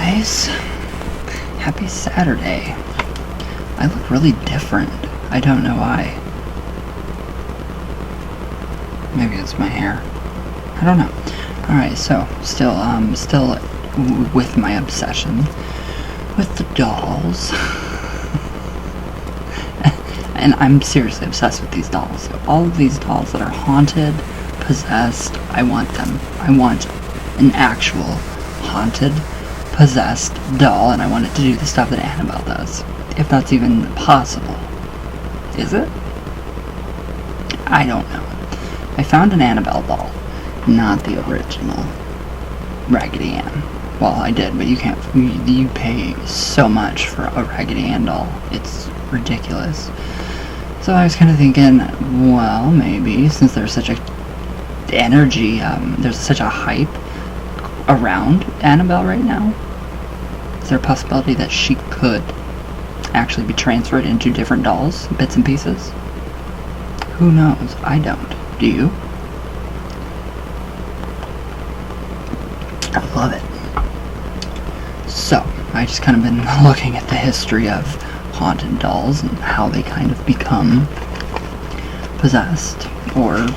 guys. Happy Saturday. I look really different. I don't know why. Maybe it's my hair. I don't know. Alright, so still with my obsession with the dolls. And I'm seriously obsessed with these dolls. All of these dolls that are haunted, possessed, I want them. I want an actual haunted, possessed doll, and I want it to do the stuff that Annabelle does. If that's even possible. Is it? I don't know. I found an Annabelle doll. Not the original Raggedy Ann. Well, I did, but you can't. You pay so much for a Raggedy Ann doll. It's ridiculous. So I was kind of thinking, well, maybe since there's such a energy, there's such a hype around Annabelle right now, is there a possibility that she could actually be transferred into different dolls, bits and pieces? Who knows? I don't. Do you? I love it. So, I just kind of been looking at the history of haunted dolls and how they kind of become possessed, or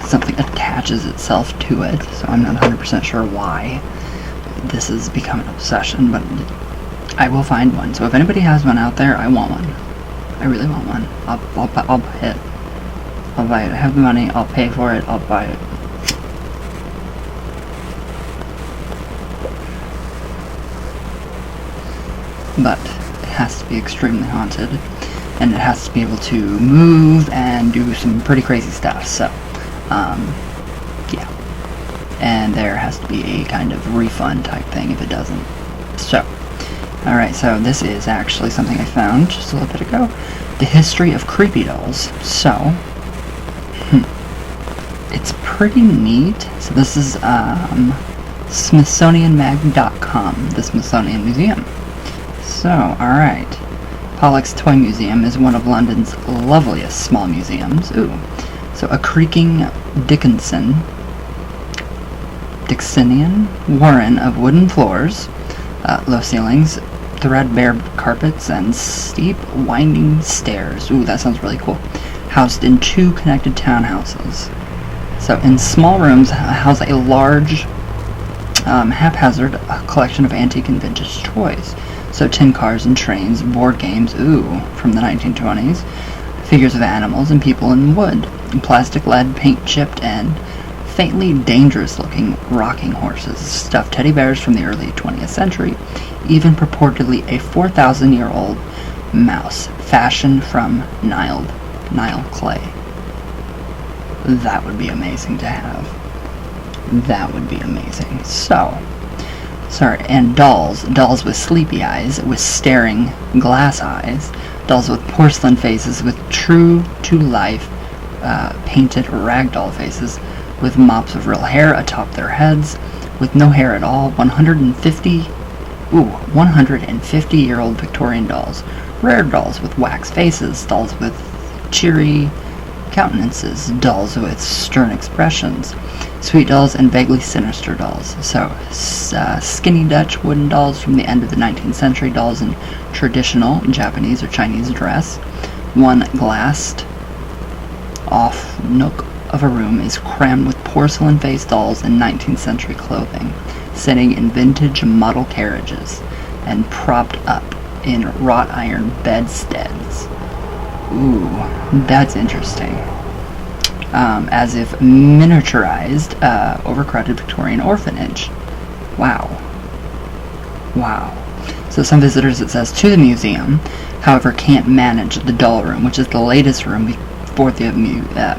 something attaches itself to it. So I'm not 100% sure why this has become an obsession, but I will find one. So if anybody has one out there, I want one. I really want one. I'll buy it. I'll buy it. I have the money. I'll pay for it. I'll buy it. But it has to be extremely haunted, and it has to be able to move and do some pretty crazy stuff. So, yeah. And there has to be a kind of refund type thing if it doesn't. So, alright, so this is actually something I found just a little bit ago. The history of creepy dolls. So, it's pretty neat. So this is SmithsonianMag.com, the Smithsonian Museum. So, alright. Pollocks Toy Museum is one of London's loveliest small museums. Ooh. So, a creaking Dixonian warren of wooden floors, low ceilings, threadbare carpets, and steep, winding stairs. Ooh, that sounds really cool. Housed in 2 connected townhouses. So, in small rooms, house a large, haphazard collection of antique and vintage toys. So tin cars and trains, board games, from the 1920s, figures of animals and people in wood, plastic lead, paint chipped, and faintly dangerous-looking rocking horses, stuffed teddy bears from the early 20th century, even purportedly a 4,000-year-old mouse fashioned from Nile clay. That would be amazing to have. That would be amazing. And dolls with sleepy eyes, with staring glass eyes, dolls with porcelain faces, with true-to-life painted ragdoll faces, with mops of real hair atop their heads, with no hair at all, 150-year-old Victorian dolls, rare dolls with wax faces, dolls with cheery countenances, dolls with stern expressions, sweet dolls, and vaguely sinister dolls. So, skinny Dutch wooden dolls from the end of the 19th century, dolls in traditional Japanese or Chinese dress. One glassed off nook of a room is crammed with porcelain-faced dolls in 19th century clothing, sitting in vintage model carriages, and propped up in wrought iron bedsteads. Ooh, that's interesting. As if miniaturized, overcrowded Victorian orphanage. Wow. So some visitors, it says, to the museum, however, can't manage the doll room, which is the latest room before the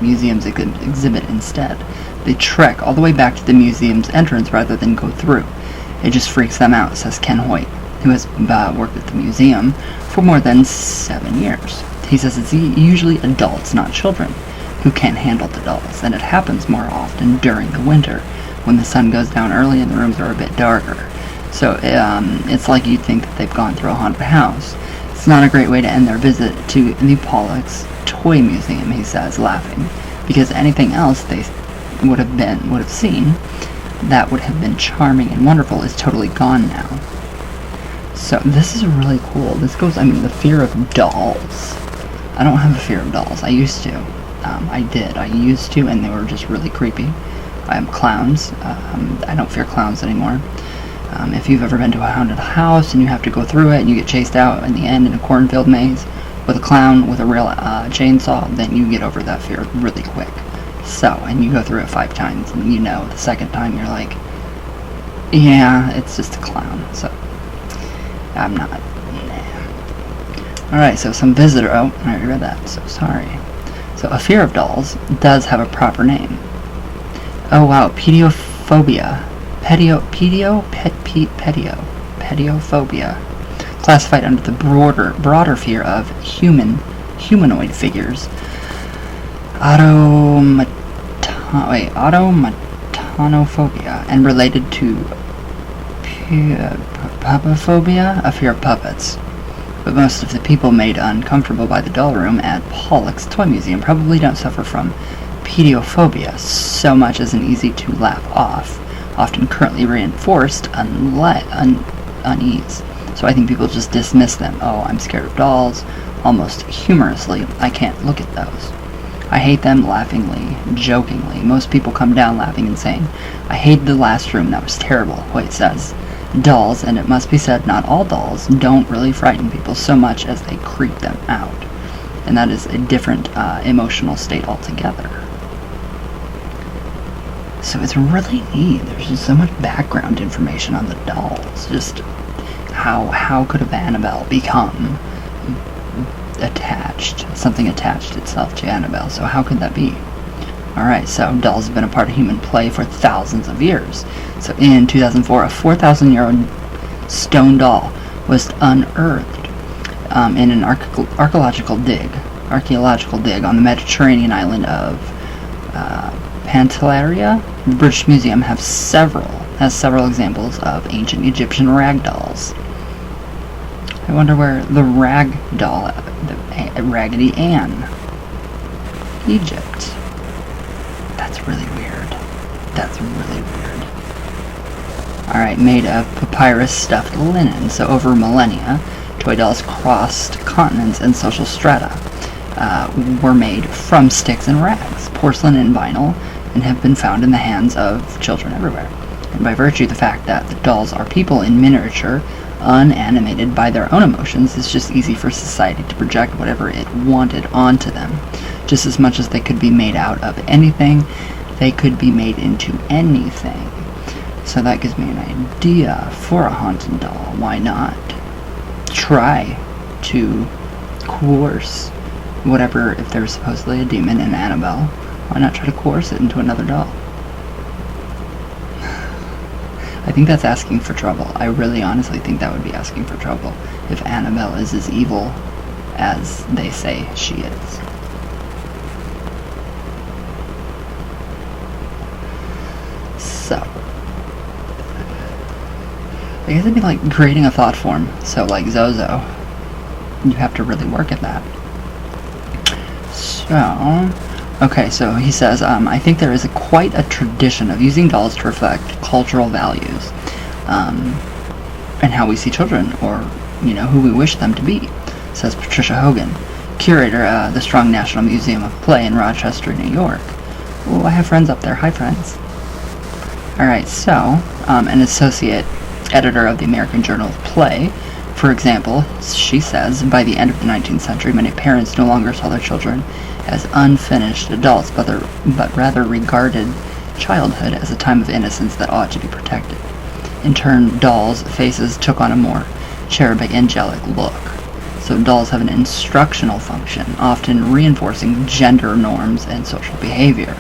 museum's exhibit instead. They trek all the way back to the museum's entrance rather than go through. It just freaks them out, says Ken Hoyt, who has worked at the museum for more than 7 years. He says it's usually adults, not children, who can't handle the dolls, and it happens more often during the winter, when the sun goes down early and the rooms are a bit darker. So it's like you'd think that they've gone through a haunted house. It's not a great way to end their visit to the Pollocks Toy Museum, he says, laughing, because anything else they would have seen that would have been charming and wonderful is totally gone now. So this is really cool. This goes, the fear of dolls. I don't have a fear of dolls. I used to. I used to, and they were just really creepy. Clowns. I don't fear clowns anymore. If you've ever been to a haunted house and you have to go through it and you get chased out in the end in a cornfield maze with a clown with a real chainsaw, then you get over that fear really quick. So, and you go through it 5 times, and the second time you're like, yeah, it's just a clown, so I'm not. Nah. Alright, so some visitor, I already read that, so sorry. So, a fear of dolls does have a proper name. Oh wow, pediophobia. Pediophobia. Classified under the broader fear of humanoid figures. Automatonophobia, and related to pupophobia, a fear of puppets. But most of the people made uncomfortable by the doll room at Pollocks Toy Museum probably don't suffer from pediophobia so much as an easy to laugh off, often currently reinforced unease. So I think people just dismiss them. Oh, I'm scared of dolls, almost humorously. I can't look at those. I hate them, laughingly, jokingly. Most people come down laughing and saying, I hated the last room, that was terrible. Hoyt says, dolls, and it must be said not all dolls, don't really frighten people so much as they creep them out. And that is a different emotional state altogether. So it's really neat. There's just so much background information on the dolls. Just how could have Annabelle become something attached itself to Annabelle? So how could that be? Alright, so dolls have been a part of human play for thousands of years. So in 2004, a 4,000-year-old stone doll was unearthed in an archaeological dig on the Mediterranean island of Pantelleria. The British Museum has several examples of ancient Egyptian rag dolls. I wonder where the rag doll, the Raggedy Ann, Egypt. That's really weird. Alright, made of papyrus stuffed linen. So over millennia, toy dolls crossed continents and social strata. Were made from sticks and rags, porcelain and vinyl, and have been found in the hands of children everywhere. And by virtue of the fact that the dolls are people in miniature, unanimated by their own emotions, it's just easy for society to project whatever it wanted onto them. Just as much as they could be made out of anything, they could be made into anything. So that gives me an idea for a haunted doll. Why not try to coerce whatever, if there's supposedly a demon in Annabelle, why not try to coerce it into another doll? I think that's asking for trouble. I really honestly think that would be asking for trouble if Annabelle is as evil as they say she is. So, I guess it'd be like creating a thought form. So like Zozo, you have to really work at that. So, okay, so he says, I think there is quite a tradition of using dolls to reflect cultural values, and how we see children, or, who we wish them to be, says Patricia Hogan, curator at the Strong National Museum of Play in Rochester, New York. Oh, I have friends up there. Hi, friends. Alright, so, an associate editor of the American Journal of Play, for example, she says, by the end of the 19th century, many parents no longer saw their children as unfinished adults, but rather regarded childhood as a time of innocence that ought to be protected. In turn, dolls' faces took on a more cherubic, angelic look. So dolls have an instructional function, often reinforcing gender norms and social behavior.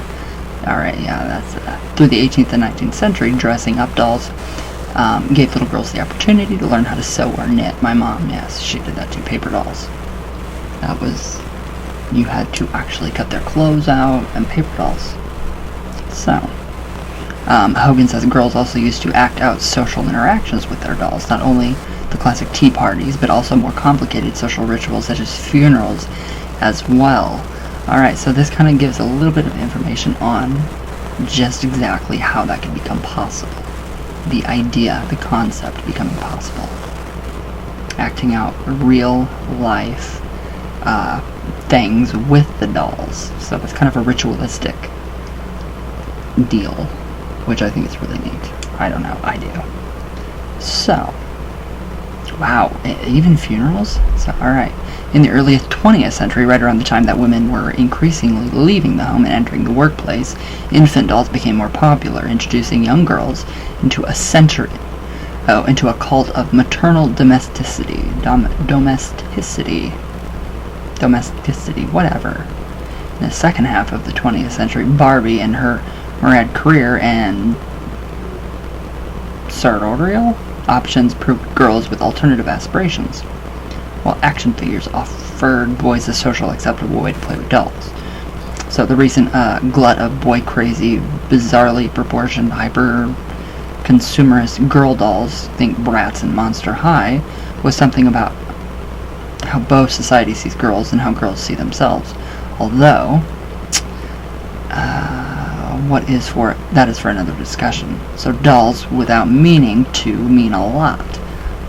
Alright, yeah, that's that. Through the 18th and 19th century, dressing up dolls gave little girls the opportunity to learn how to sew or knit. My mom, yes, she did that too. Paper dolls. That was, you had to actually cut their clothes out, and paper dolls. So, Hogan says girls also used to act out social interactions with their dolls, not only the classic tea parties, but also more complicated social rituals such as funerals as well. Alright, so this kind of gives a little bit of information on just exactly how that can become possible. The idea, the concept becoming possible. Acting out real life things with the dolls. So it's kind of a ritualistic deal, which I think is really neat. I don't know, I do. So, wow, even funerals? So, alright. In the early 20th century, right around the time that women were increasingly leaving the home and entering the workplace, infant dolls became more popular, introducing young girls into a cult of maternal domesticity, whatever. In the second half of the 20th century, Barbie and her myriad career and sartorial options proved girls with alternative aspirations, while action figures offered boys a social acceptable way to play with dolls. So the recent glut of boy-crazy, bizarrely proportioned, hyper-consumerist girl dolls, think Bratz and Monster High, was something about how both society sees girls and how girls see themselves. Although, that is for another discussion. So dolls, without meaning to, mean a lot.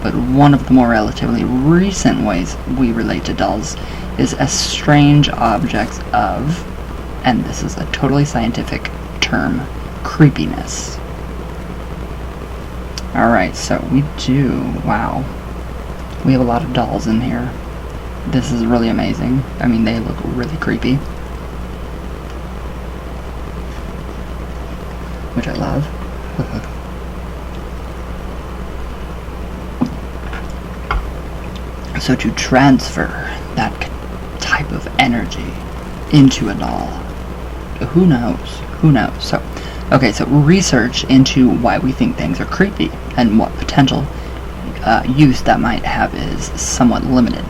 But one of the more relatively recent ways we relate to dolls is as strange objects of, and this is a totally scientific term, creepiness. Alright, so we have a lot of dolls in here. This is really amazing. I mean, they look really creepy, which I love. So to transfer that type of energy into a doll, who knows? So research into why we think things are creepy and what potential use that might have is somewhat limited.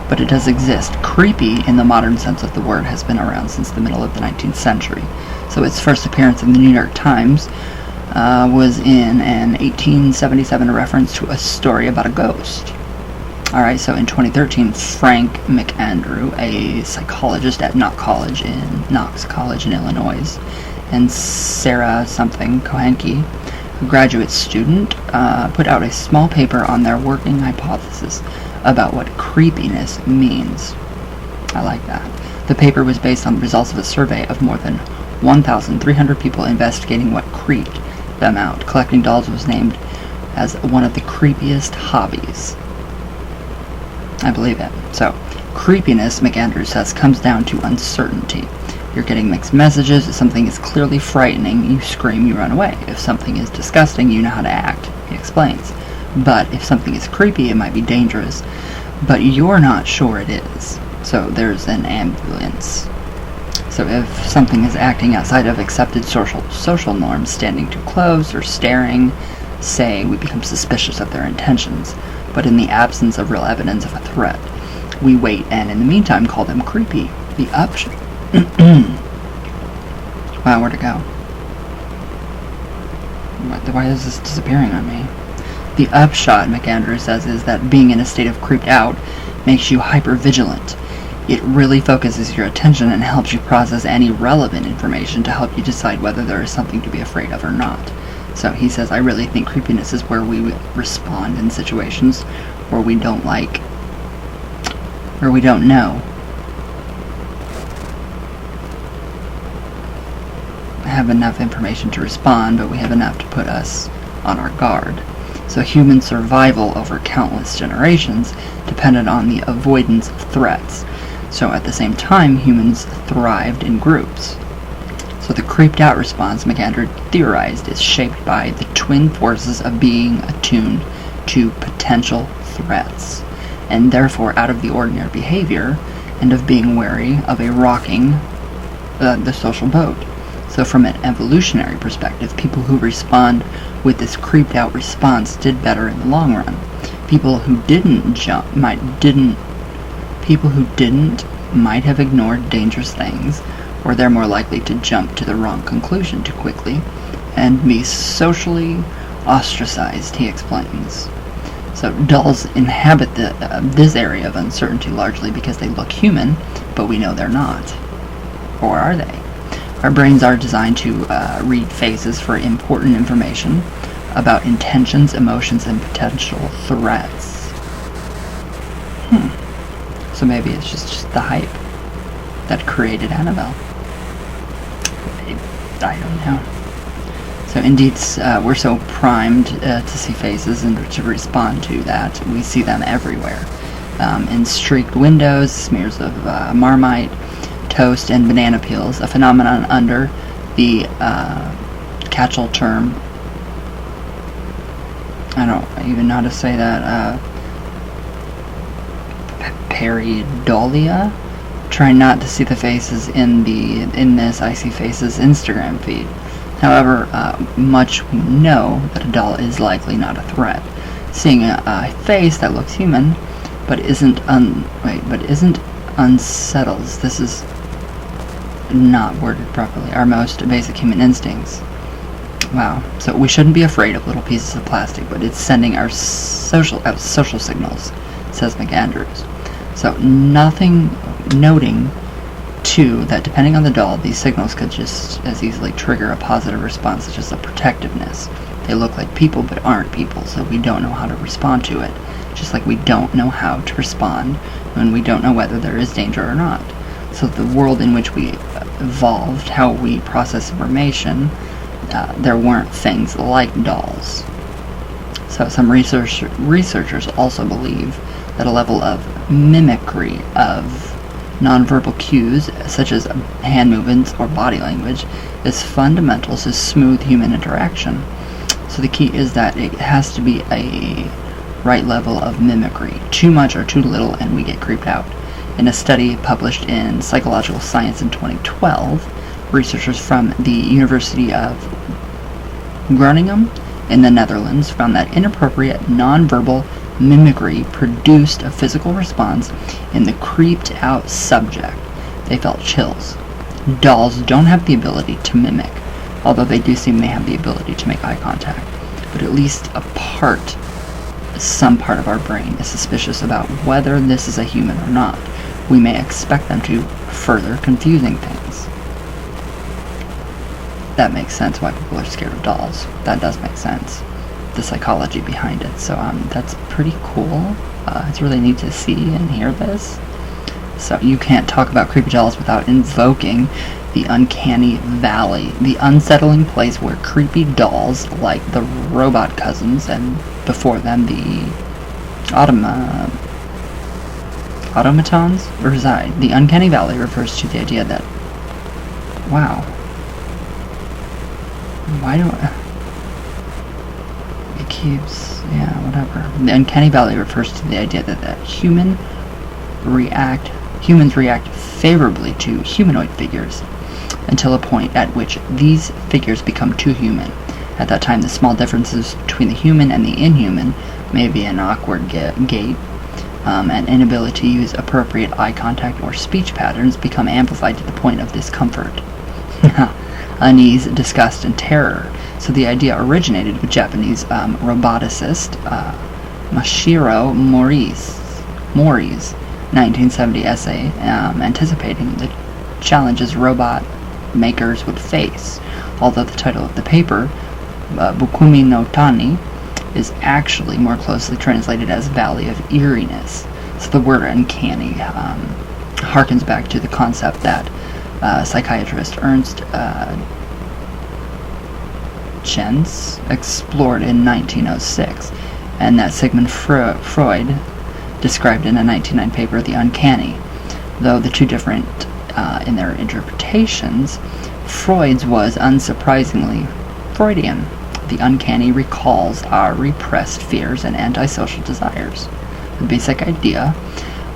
But it does exist. Creepy, in the modern sense of the word, has been around since the middle of the 19th century. So its first appearance in the New York Times was in an 1877 reference to a story about a ghost. Alright, so in 2013, Frank McAndrew, a psychologist at Knox College in Illinois, and Sarah Kohenke, a graduate student, put out a small paper on their working hypothesis about what creepiness means. I like that. The paper was based on the results of a survey of more than 1,300 people investigating what creeped them out. Collecting dolls was named as one of the creepiest hobbies. I believe it. So, creepiness, McAndrew says, comes down to uncertainty. You're getting mixed messages. If something is clearly frightening, you scream, you run away. If something is disgusting, you know how to act, he explains. But if something is creepy, it might be dangerous, but you're not sure it is. So there's an ambivalence. So if something is acting outside of accepted social norms, standing too close or staring, say, we become suspicious of their intentions. But in the absence of real evidence of a threat, we wait and in the meantime call them creepy. The upshot. Wow, where'd it go? Why is this disappearing on me? The upshot, McAndrew says, is that being in a state of creeped out makes you hyper-vigilant. It really focuses your attention and helps you process any relevant information to help you decide whether there is something to be afraid of or not. So he says, I really think creepiness is where we respond in situations where we don't know. Have enough information to respond, but we have enough to put us on our guard. So human survival over countless generations depended on the avoidance of threats. So at the same time, humans thrived in groups. So the creeped out response, McAndrew theorized, is shaped by the twin forces of being attuned to potential threats, and therefore out of the ordinary behavior, and of being wary of a rocking the social boat. So from an evolutionary perspective, people who respond with this creeped out response did better in the long run. People who didn't might have ignored dangerous things, or they're more likely to jump to the wrong conclusion too quickly and be socially ostracized, he explains. So dolls inhabit this area of uncertainty largely because they look human, but we know they're not. Or are they? Our brains are designed to read faces for important information about intentions, emotions, and potential threats. So maybe it's just the hype that created Annabelle. I don't know. So indeed, we're so primed to see faces and to respond to that. We see them everywhere. In streaked windows, smears of Marmite, toast, and banana peels, a phenomenon under the catch-all term, I don't even know how to say that, pareidolia? Try not to see the faces in this I See Faces Instagram feed. However, much we know that a doll is likely not a threat. Seeing a face that looks human, but isn't unsettles. This is not worded properly. Our most basic human instincts. Wow. So we shouldn't be afraid of little pieces of plastic, but it's sending our social signals, says McAndrews. So noting too that depending on the doll, these signals could just as easily trigger a positive response, such as a protectiveness. They look like people but aren't people, so we don't know how to respond to it. Just like we don't know how to respond when we don't know whether there is danger or not. So the world in which we evolved, how we process information, there weren't things like dolls. So some researchers also believe that a level of mimicry of nonverbal cues, such as hand movements or body language, is fundamental to smooth human interaction. So the key is that it has to be a right level of mimicry. Too much or too little and we get creeped out. In a study published in Psychological Science in 2012, researchers from the University of Groningen in the Netherlands found that inappropriate nonverbal mimicry produced a physical response in the creeped out subject. They felt chills. Dolls don't have the ability to mimic, although they do seem they have the ability to make eye contact. But at least some part of our brain is suspicious about whether this is a human or not. We may expect them to, further confusing things. That makes sense why people are scared of dolls. That does make sense. The psychology behind it. So that's pretty cool. It's really neat to see and hear this. So you can't talk about creepy dolls without invoking the uncanny valley, the unsettling place where creepy dolls like the robot cousins and before them the automatons reside. The uncanny valley refers to the idea that, wow, why do it keeps, yeah, whatever. The uncanny valley refers to the idea that humans react favorably to humanoid figures until a point at which these figures become too human. At that time, the small differences between the human and the inhuman, maybe an awkward gait, an inability to use appropriate eye contact or speech patterns, become amplified to the point of discomfort, unease, disgust, and terror. So the idea originated with Japanese roboticist Mashiro Mori's 1970 essay anticipating the challenges robot makers would face. Although the title of the paper, Bukumi no Tani, is actually more closely translated as Valley of Eeriness. So the word uncanny harkens back to the concept that psychiatrist Ernst Jens explored in 1906, and that Sigmund Freud described in a 1909 paper, The Uncanny. Though the two different in their interpretations, Freud's was unsurprisingly Freudian. The uncanny recalls our repressed fears and antisocial desires. The basic idea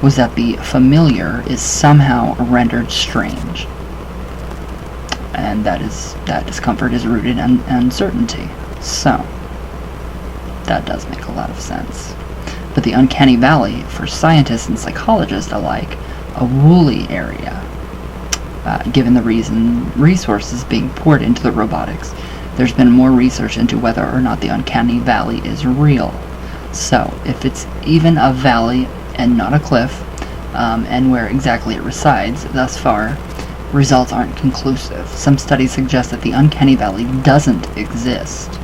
was that the familiar is somehow rendered strange, and that discomfort is rooted in uncertainty. So, that does make a lot of sense. But the uncanny valley, for scientists and psychologists alike, a woolly area, given the resources being poured into the robotics. There's been more research into whether or not the uncanny valley is real. So, if it's even a valley and not a cliff, and where exactly it resides, thus far, results aren't conclusive. Some studies suggest that the uncanny valley doesn't exist.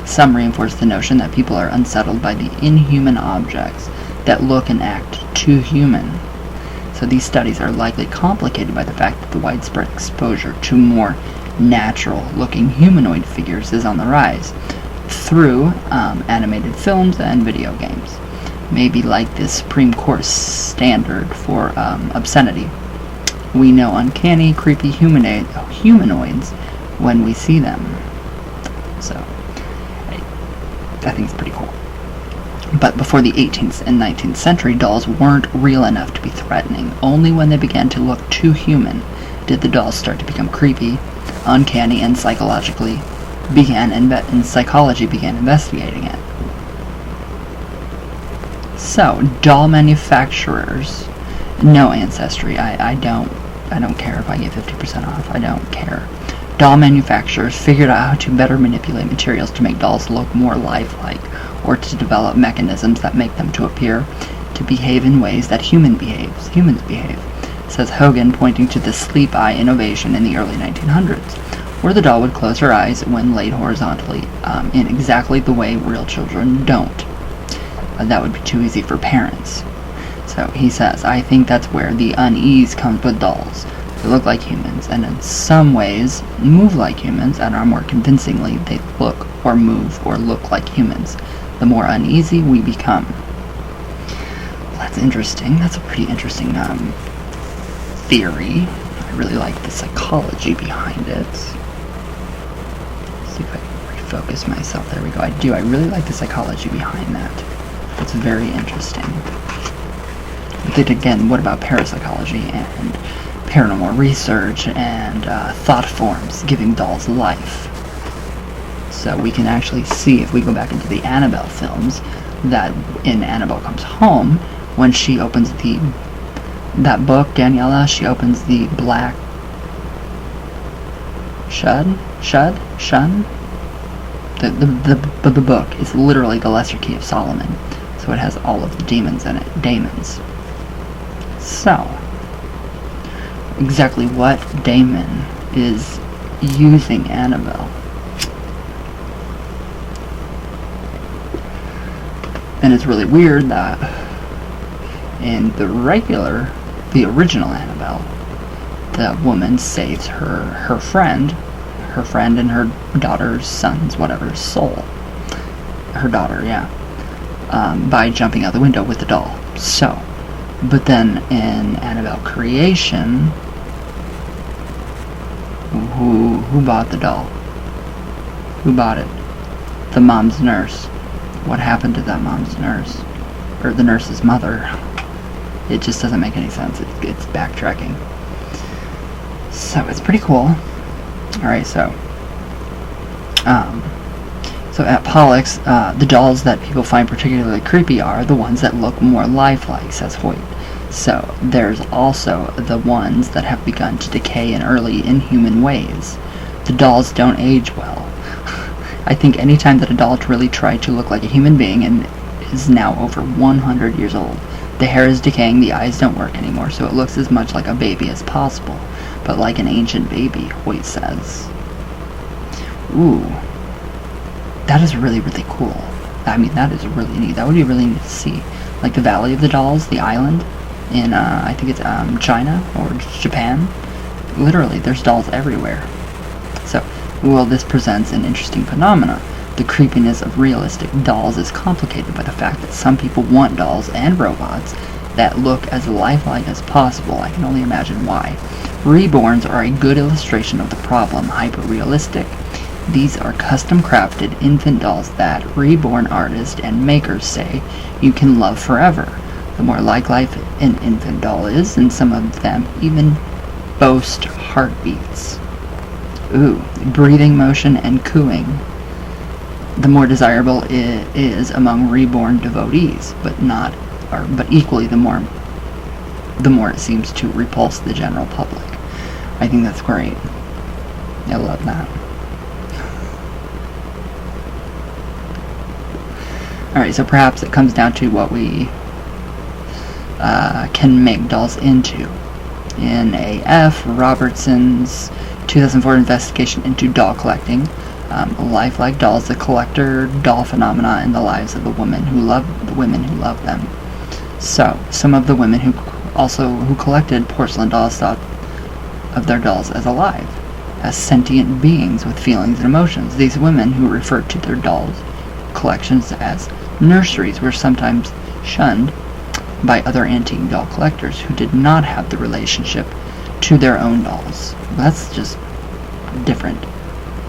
Some reinforce the notion that people are unsettled by the inhuman objects that look and act too human. So these studies are likely complicated by the fact that the widespread exposure to more natural-looking humanoid figures is on the rise through animated films and video games. Maybe like the Supreme Court standard for obscenity. We know uncanny, creepy humanoids when we see them. So, I think it's pretty cool. But before the 18th and 19th century, dolls weren't real enough to be threatening. Only when they began to look too human did the dolls start to become creepy, uncanny, and psychology began investigating it. So, doll manufacturers, no ancestry. I don't care if I get 50% off. I don't care. Doll manufacturers figured out how to better manipulate materials to make dolls look more lifelike, or to develop mechanisms that make them to appear to behave in ways that humans behave, says Hogan, pointing to the sleep eye innovation in the early 1900s, where the doll would close her eyes when laid horizontally in exactly the way real children don't. That would be too easy for parents. So he says, I think that's where the unease comes with dolls. They look like humans, and in some ways move like humans, and are more convincingly they look or move or look like humans, the more uneasy we become. Well, that's interesting. That's a pretty interesting theory. I really like the psychology behind it. Let's see if I can refocus myself. There we go. I really like the psychology behind that. It's very interesting. But then again, what about parapsychology and paranormal research and thought forms giving dolls life? So we can actually see, if we go back into the Annabelle films, that in Annabelle Comes Home, when she opens that book, Daniela, she opens the black shun. The book is literally the Lesser Key of Solomon, so it has all of the demons in it. So, exactly what daemon is using Annabelle? And it's really weird that in the original Annabelle, the woman saves her friend and her daughter's son's soul. Her daughter, yeah. By jumping out the window with the doll. So, but then in Annabelle Creation, who bought the doll? Who bought it? The mom's nurse. What happened to that mom's nurse? Or the nurse's mother? It just doesn't make any sense. It's backtracking. So it's pretty cool. Alright, so at Pollocks, the dolls that people find particularly creepy are the ones that look more lifelike, says Hoyt. So there's also the ones that have begun to decay in early inhuman ways. The dolls don't age well. I think any time that a doll really tried to look like a human being and is now over 100 years old, the hair is decaying, the eyes don't work anymore, so it looks as much like a baby as possible, but like an ancient baby, Hoyt says. Ooh. That is really, really cool. I mean, that is really neat. That would be really neat to see. Like the Valley of the Dolls, the island in, I think it's China or Japan. Literally, there's dolls everywhere. So, well, this presents an interesting phenomena. The creepiness of realistic dolls is complicated by the fact that some people want dolls and robots that look as lifelike as possible. I can only imagine why. Reborns are a good illustration of the problem. Hyper-realistic. These are custom-crafted infant dolls that reborn artists and makers say you can love forever. The more like life an infant doll is, and some of them even boast heartbeats. Ooh, breathing motion and cooing. The more desirable it is among reborn devotees, but equally the more it seems to repulse the general public. I think that's great. I love that. Alright, so perhaps it comes down to what we can make dolls into. in A.F. Robertson's 2004 investigation into doll collecting, lifelike dolls, the collector doll phenomena in the lives of the women who love them. So, some of the women who collected porcelain dolls thought of their dolls as alive, as sentient beings with feelings and emotions. These women, who referred to their dolls collections as nurseries, were sometimes shunned by other antique doll collectors who did not have the relationship to their own dolls. That's just different.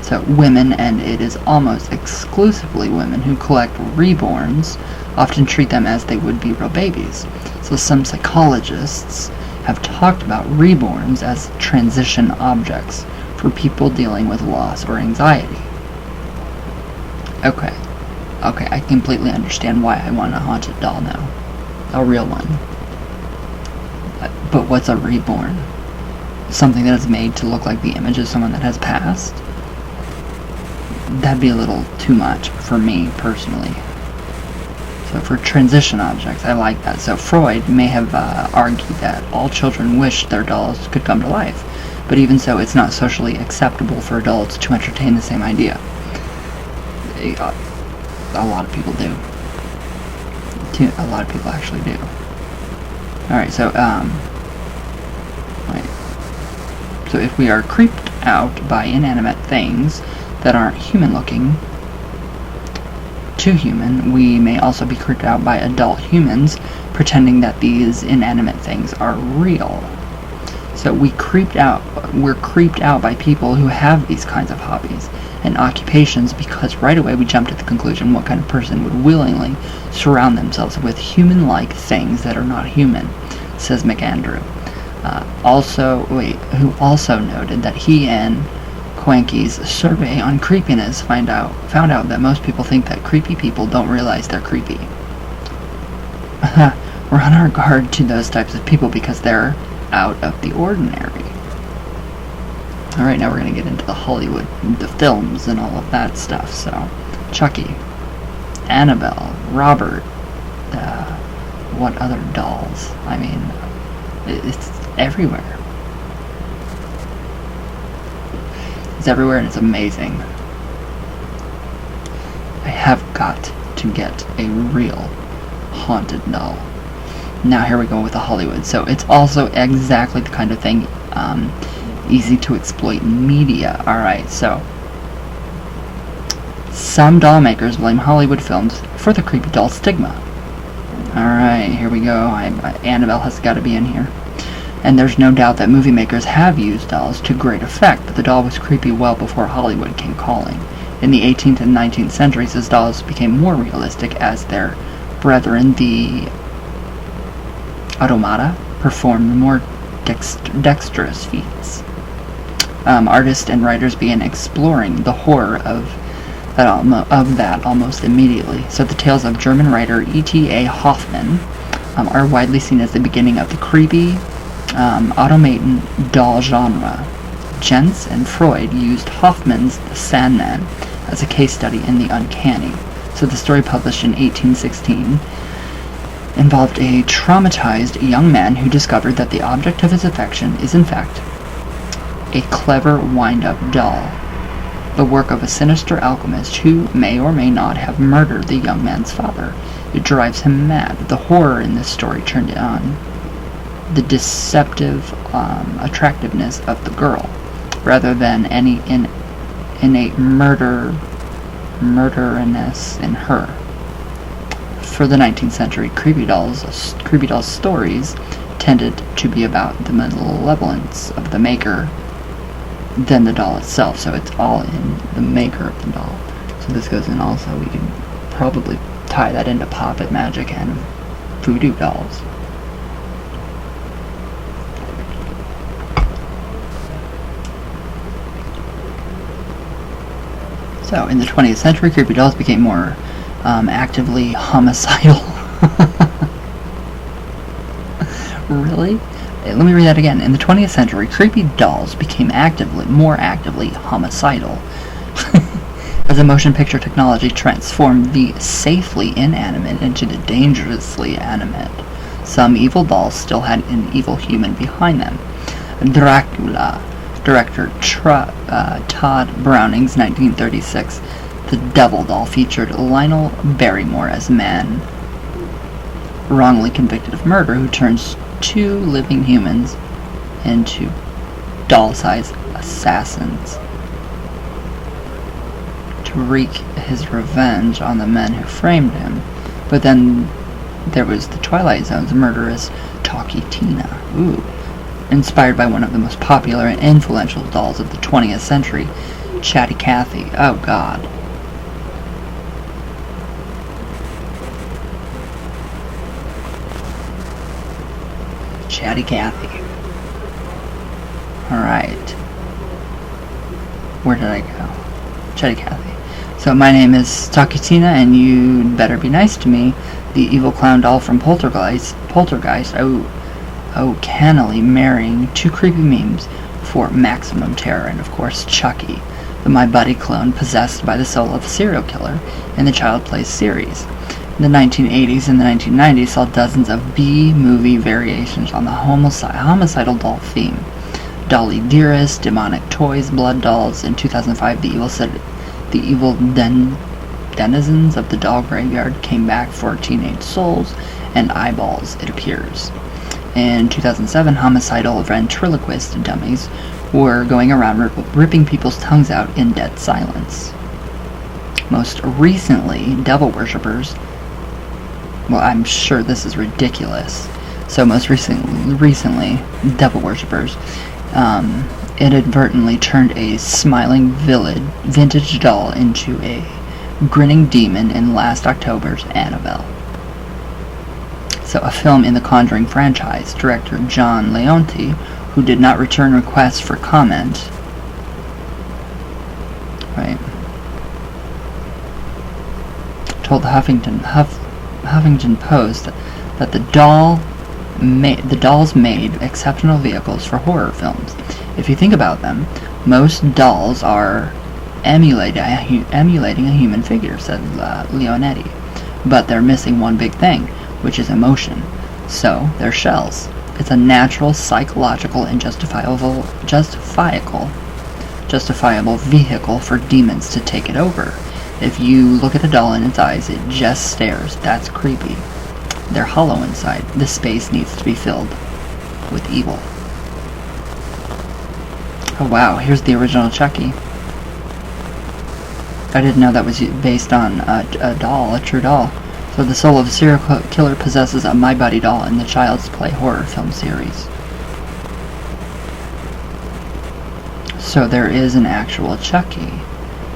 So women, and it is almost exclusively women who collect reborns, often treat them as they would be real babies. So some psychologists have talked about reborns as transition objects for people dealing with loss or anxiety. Okay, I completely understand why I want a haunted doll now. A real one. But what's a reborn? Something that is made to look like the image of someone that has passed? That'd be a little too much for me, personally. So for transition objects, I like that. So Freud may have argued that all children wish their dolls could come to life. But even so, it's not socially acceptable for adults to entertain the same idea. A lot of people do. A lot of people actually do. Alright, so, so if we are creeped out by inanimate things that aren't human-looking, too human, we may also be creeped out by adult humans pretending that these inanimate things are real. So we're creeped out by people who have these kinds of hobbies and occupations because right away we jump to the conclusion what kind of person would willingly surround themselves with human-like things that are not human, says McAndrew. Who also noted that he and Quanky's survey on creepiness found out that most people think that creepy people don't realize they're creepy. We're on our guard to those types of people because they're out of the ordinary. Alright, now we're going to get into the Hollywood, the films and all of that stuff. So, Chucky, Annabelle, Robert, what other dolls? I mean, it's everywhere. It's everywhere and it's amazing. I have got to get a real haunted doll. Now here we go with the Hollywood. So it's also exactly the kind of thing easy to exploit in media. Alright, so some doll makers blame Hollywood films for the creepy doll stigma. Alright, here we go. Annabelle has got to be in here. And there's no doubt that movie makers have used dolls to great effect, but the doll was creepy well before Hollywood came calling. In the 18th and 19th centuries, as dolls became more realistic as their brethren, the automata performed more dexterous feats. Artists and writers began exploring the horror of that almost immediately. So the tales of German writer E.T.A. Hoffmann are widely seen as the beginning of the creepy automaton doll genre. Jentz and Freud used Hoffmann's The Sandman as a case study in the uncanny. So the story, published in 1816, involved a traumatized young man who discovered that the object of his affection is in fact a clever wind-up doll, the work of a sinister alchemist who may or may not have murdered the young man's father. It drives him mad. The horror in this story turned on the deceptive attractiveness of the girl, rather than any innate murdererness in her. For the 19th century, creepy doll stories tended to be about the malevolence of the maker than the doll itself, so it's all in the maker of the doll. So this goes in also, we can probably tie that into puppet magic and voodoo dolls. So in the 20th century, creepy dolls became more actively homicidal. Really? Let me read that again. In the 20th century, creepy dolls became more actively homicidal. As a motion picture technology transformed the safely inanimate into the dangerously animate. Some evil dolls still had an evil human behind them. Dracula, director Todd Browning's 1936 The Devil Doll featured Lionel Barrymore as a man wrongly convicted of murder who turns two living humans into doll-sized assassins to wreak his revenge on the men who framed him. But then there was the Twilight Zone's murderous Talkie Tina, inspired by one of the most popular and influential dolls of the 20th century, Chatty Cathy. Oh God. Chatty Cathy. Alright. Where did I go? Chatty Cathy. So my name is Talkie Tina, and you'd better be nice to me. The evil clown doll from Poltergeist, cannily marrying two creepy memes for maximum terror, and of course Chucky, the My Buddy clone possessed by the soul of a serial killer in the Child Play series. The 1980s and the 1990s saw dozens of B-movie variations on the homicidal doll theme. Dolly Dearest, Demonic Toys, Blood Dolls. In 2005, the evil denizens of the doll graveyard came back for teenage souls and eyeballs, it appears. In 2007, homicidal ventriloquist dummies were going around ripping people's tongues out in dead silence. Most recently, devil worshippers. Well, I'm sure this is ridiculous. So most recently, devil worshippers inadvertently turned a smiling vintage doll into a grinning demon in last October's Annabelle. So a film in the Conjuring franchise, director John Leonti, who did not return requests for comment, told the Huffington Post that the dolls made exceptional vehicles for horror films. If you think about them, most dolls are emulating a human figure, said Leonetti, but they're missing one big thing, which is emotion. So they're shells. It's a natural, psychological, and justifiable vehicle for demons to take it over. If you look at a doll in its eyes, it just stares. That's creepy. They're hollow inside. This space needs to be filled with evil. Oh wow, here's the original Chucky. I didn't know that was based on a true doll. So the soul of a serial killer possesses a My Buddy doll in the Child's Play horror film series. So there is an actual Chucky.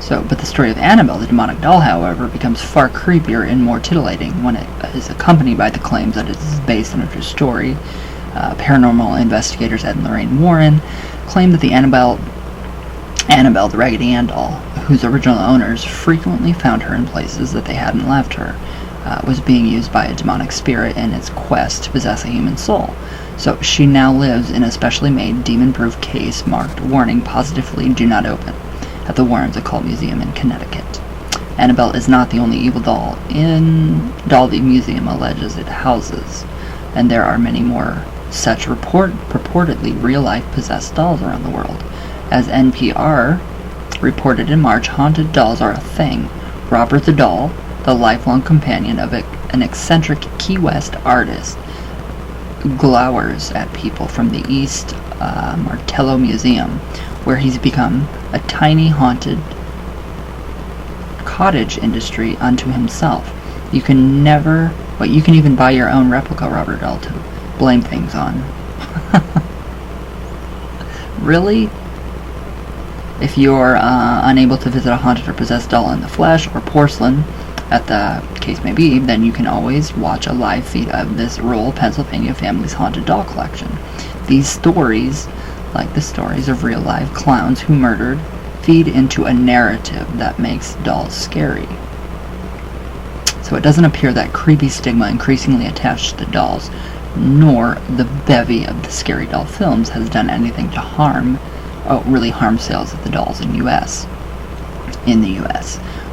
But the story of Annabelle, the demonic doll, however, becomes far creepier and more titillating when it is accompanied by the claims that it is based on a true story. Paranormal investigators Ed and Lorraine Warren claim that the Annabelle, the Raggedy Ann doll, whose original owners frequently found her in places that they hadn't left her, was being used by a demonic spirit in its quest to possess a human soul. So she now lives in a specially made demon-proof case marked "Warning, positively do not open" at the Warren's Occult Museum in Connecticut. Annabelle is not the only evil doll the museum alleges it houses, and there are many more such purportedly real-life possessed dolls around the world. As NPR reported in March, haunted dolls are a thing. Robert the Doll, the lifelong companion of an eccentric Key West artist, glowers at people from the East Martello Museum, where he's become a tiny haunted cottage industry unto himself. You can even buy your own replica Robert doll to blame things on. Really? If you're unable to visit a haunted or possessed doll in the flesh or porcelain, at the case may be, then you can always watch a live feed of this rural Pennsylvania family's haunted doll collection. These stories, like the stories of real live clowns who murdered, feed into a narrative that makes dolls scary. So it doesn't appear that creepy stigma increasingly attached to dolls, nor the bevy of the scary doll films has done anything to harm sales of the dolls in the US.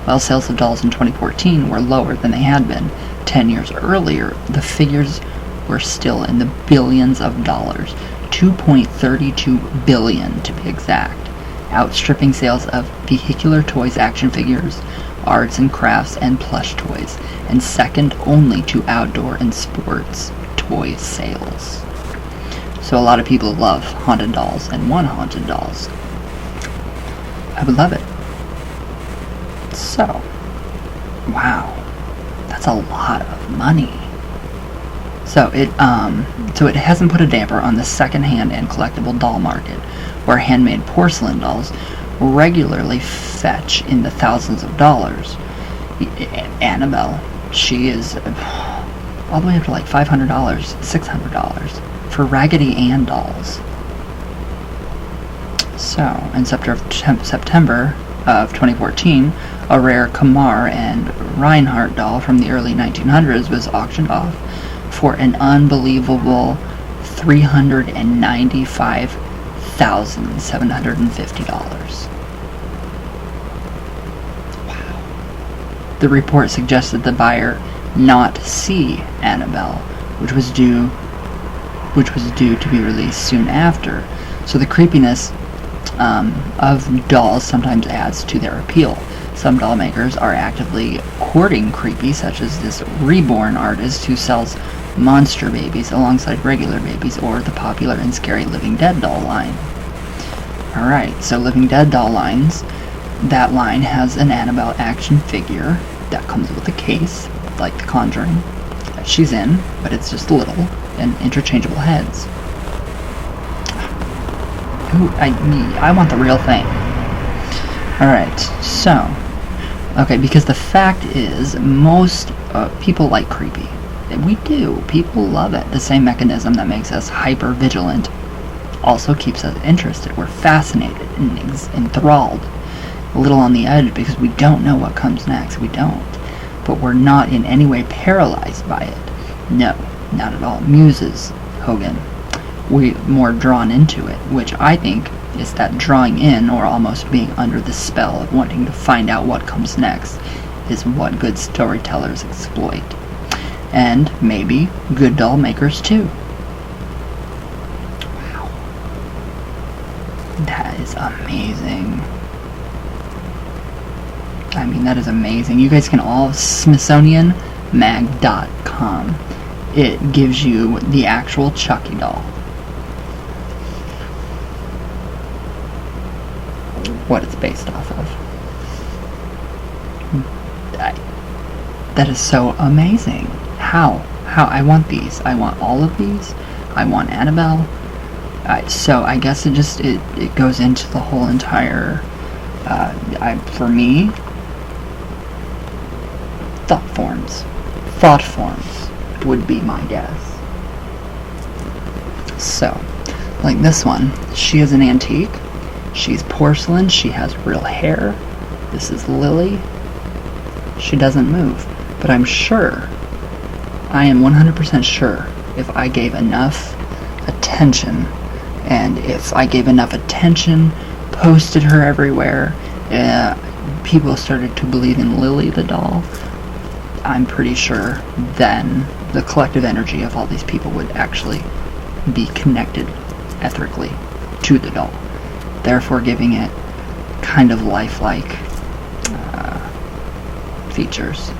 While sales of dolls in 2014 were lower than they had been 10 years earlier, the figures were still in the billions of dollars. $2.32 billion to be exact, outstripping sales of vehicular toys, action figures, arts and crafts, and plush toys, and second only to outdoor and sports toy sales. So a lot of people love haunted dolls and want haunted dolls. I would love it. So, wow, that's a lot of money. So it hasn't put a damper on the second-hand and collectible doll market, where handmade porcelain dolls regularly fetch in the thousands of dollars. Annabelle, she is all the way up to like $500, $600 for Raggedy Ann dolls. So, in September of 2014, a rare Kamar and Reinhardt doll from the early 1900s was auctioned off for an unbelievable $395,750. Wow. The report suggested the buyer not see Annabelle, which was due to be released soon after. So the creepiness of dolls sometimes adds to their appeal. Some doll makers are actively courting creepy, such as this Reborn artist who sells monster babies alongside regular babies, or the popular and scary Living Dead doll line. Alright, so Living Dead doll lines, that line has an Annabelle action figure that comes with a case, like The Conjuring, that she's in, but it's just little, and interchangeable heads. Ooh, I want the real thing. Alright, so, okay, because the fact is, most people like creepy. We do. People love it. The same mechanism that makes us hyper-vigilant also keeps us interested. We're fascinated and enthralled. A little on the edge because we don't know what comes next. We don't. But we're not in any way paralyzed by it. No, not at all. Muses, Hogan. We're more drawn into it, which I think is that drawing in, or almost being under the spell of wanting to find out what comes next, is what good storytellers exploit. And maybe good doll makers too. Wow. That is amazing. I mean, that is amazing. You guys can all SmithsonianMag.com. It gives you the actual Chucky doll. What it's based off of. That is so amazing. How? I want these. I want all of these. I want Annabelle. So I guess it goes into the whole entire, for me, thought forms would be my guess. So, like this one, she is an antique. She's porcelain. She has real hair. This is Lily. She doesn't move. But I'm sure, I am 100% sure, if I gave enough attention, posted her everywhere, people started to believe in Lily the doll, I'm pretty sure then the collective energy of all these people would actually be connected ethically to the doll, therefore giving it kind of lifelike features.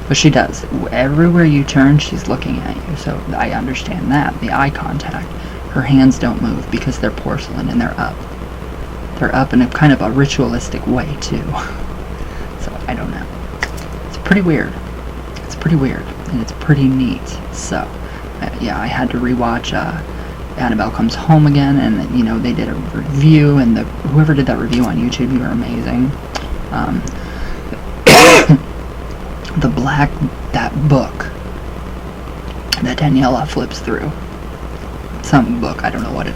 But she does. Everywhere you turn, she's looking at you. So I understand that. The eye contact. Her hands don't move because they're porcelain and they're up. They're up in a kind of a ritualistic way, too. So I don't know. It's pretty weird. It's pretty weird. And it's pretty neat. So, yeah, I had to rewatch Annabelle Comes Home again. And, you know, they did a review. And whoever did that review on YouTube, you were amazing. That book that Daniela flips through, some book, I don't know what it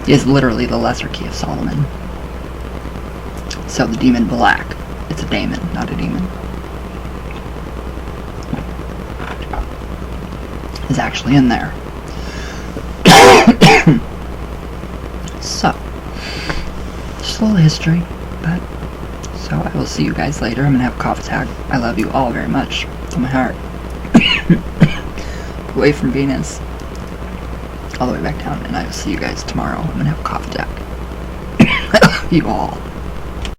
is literally the Lesser Key of Solomon. So the demon Black, it's a daemon, not a demon, is actually in there. So, just a little history, but so I will see you guys later. I'm going to have a cough attack. I love you all very much. From my heart. Away from Venus. all the way back down, and I will see you guys tomorrow. I'm gonna have a cough attack. I love you all.